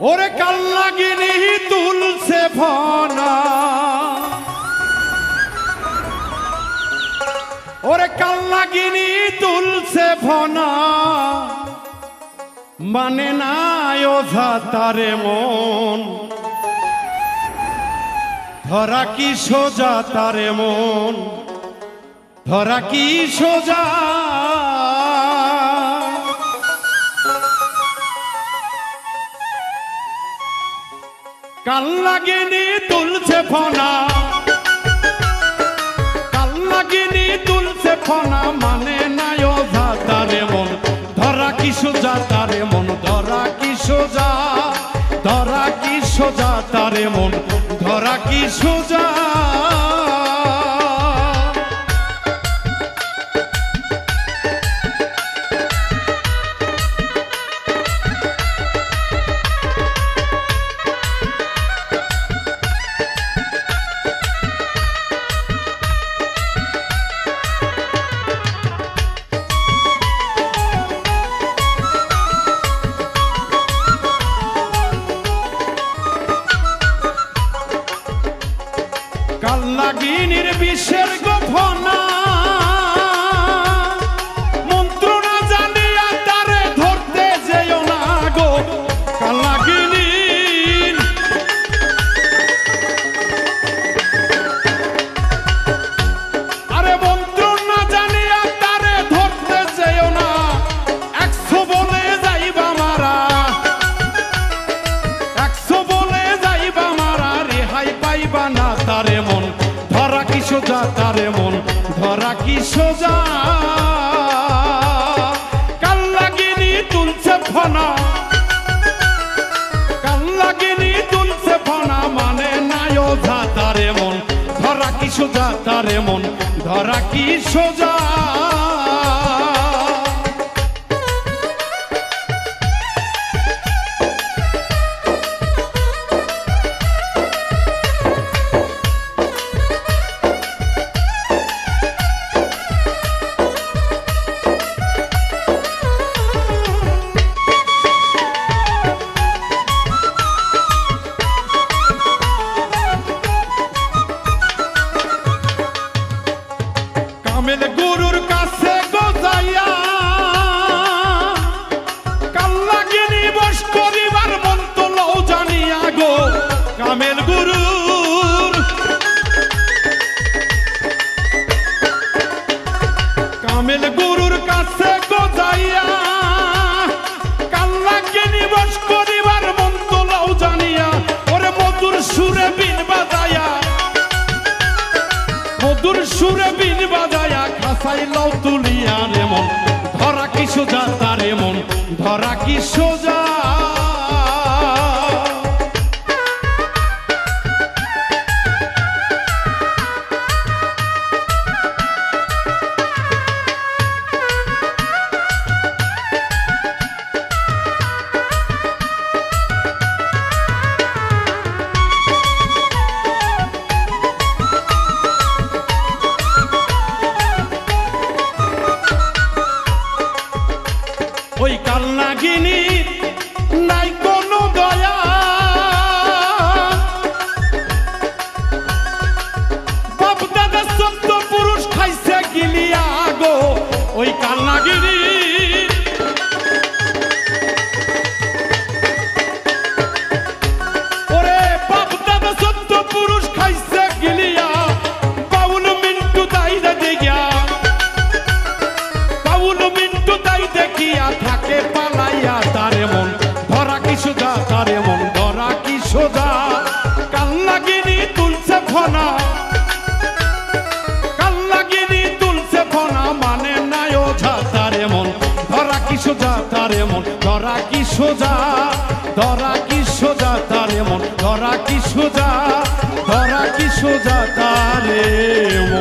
ওরে কাল্লাগিনি তুলছে ফনা, ওরে কাল্লাগিনি তুলছে ফনা, মানে না ওঝা তারে মন, ধরা কি সোজা তারে মন, ধরা কি সোজা। কাল্লাগিনি তুলছে ফনা, কাল্লাগিনি তুলছে ফনা, মানে না ওঝা তারে মন, ধরা কি সোজা তারে মন, ধরা কি সোজা, ধরা কি সোজা তারে মন, ধরা কি সোজা। কাল্লাগিনির বিষের গোফনা, মন্ত্রণা জানিয়া তারে ধরতে যেও না গো কাল্লাগিনি। আরে মন্ত্রণা জানিয়া তারে ধরতে যেও না, 100 বলে যাইবা মারা, 100 বলে যাইবা মারা, রেহাই পাইবা না তারে মন, ধরা কি সোজা তারে মন, ধরা কি সোজা। কাল্লাগিনি তুলছে ফনা, কাল্লাগিনি তুলছে ফনা, মানে না ওঝা তারে মন, ধরা কি সোজা তারে মন, ধরা কি সোজা। কামেল গুরুর কাছে গোজাইয়া কাল্লাগিনি বশ করিবার মন তো লও জানিয়া গো কামেল গুরুর, কামেল গুরুর কাছে গোজাইয়া কাল্লাগিনি বশ করিবার মন তো লও জানিয়া, ওরে মধুর সুরে বিন বাজায়া, মধুর সুরে বিন বাজায়া, খাসাই লও তুলিয়া রে মন, ধরা কি সোজা তারে মন, ধরা কি সোজা। ওই কাল্লাগিনি নাই কোনো দয়া, বাপ দাদা 14 পুরুষ খাইছে গিলিয়া গো ওই কাল্লাগিনি। ওরে বাপ দাদা 14 পুরুষ খাইছে গিলিয়া, বাউল মিন্টু দাই দেখিয়া, বাউল মিন্টু দাই দেখিয়া থাকে পালাইয়া তারে মন, ধরা কি সোজা তারে মন, ধরা কি সোজা। কাল্লাগিনি তুলছে ফনা, কাল্লাগিনি তুলছে ফনা, মানে না ওঝা তারে মন, ধরা কি সোজা তারে মন, ধরা কি সোজা, ধরা কি সোজা তারে মন, ধরা কি সোজা, ধরা কি সোজা তারে মন।